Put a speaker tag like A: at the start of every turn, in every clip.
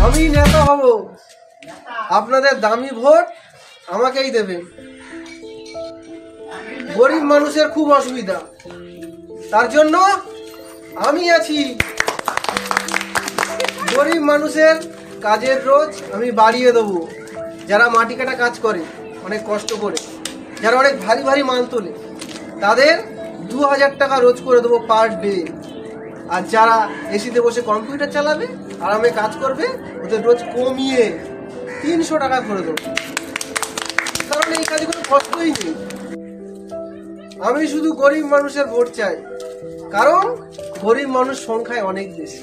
A: আমি নেতা হব, আপনাদের দামি ভোট আমাকেই দেবেন। গরিব মানুষের খুব অসুবিধা, তার জন্য আমি আছি। গরিব মানুষের কাজের রোজ আমি বাড়িয়ে দেবো। যারা মাটি কাটা কাজ করে অনেক কষ্ট করে, যারা অনেক ভারী ভারী মাল তোলে, তাদের 2000 টাকা রোজ করে দেবো পার ডে। আর যারা এসিতে বসে কম্পিউটার চালাবে, আরামে কাজ করবে, ওদের রোজ কমিয়ে 300 টাকা করে দেবো। কারণ এই কাজে কোনো কষ্টই নেই। আমি শুধু গরিব মানুষের ভোট চাই, কারণ গরিব মানুষ সংখ্যায় অনেক বেশি।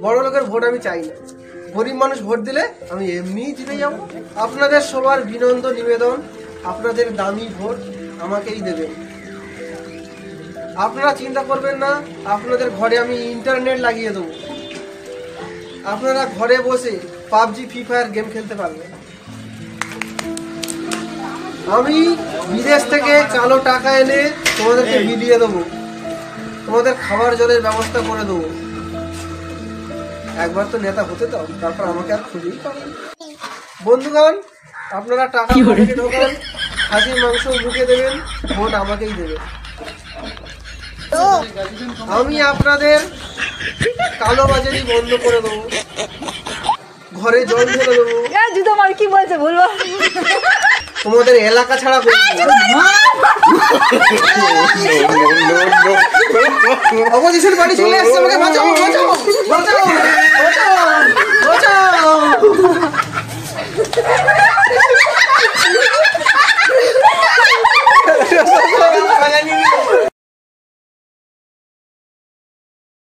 A: বড় লোকের ভোট আমি চাই না। গরিব মানুষ ভোট দিলে আমি এমনিই জিতে যাব। আপনাদের সবার বিনম্র নিবেদন, আপনাদের দামি ভোট আমাকেই দেবেন। আপনারা চিন্তা করবেন না, আপনাদের ঘরে আমি ইন্টারনেট লাগিয়ে দেবো। আপনারা ঘরে বসে পাবজি, ফ্রি ফায়ার গেম খেলতে পারবেন। আমি বিদেশ থেকে কালো টাকা এনে তোমাদেরকে বিলিয়ে দেবো, তোমাদের খাবার জলের ব্যবস্থা করে দেবো। একবার তো নেতা হতে দাও, তারপর আমাকে আর খুঁজেই পাবেন। বন্ধুগণ, আপনারা টাকা পকেটে ঢোকান, খাসির মাংস মুখে দেবেন, ভোট আমাকেই দেবেন। আমি আপনাদের কালোবাজারি বন্ধ করে দেবো, ঘরে জল ঢেলে দেবো,
B: কি বলছে বলবো,
A: তোমাদের এলাকা ছাড়া অপোজিশন বাড়ি চলে আসছে, আমাকে বাঁচাও।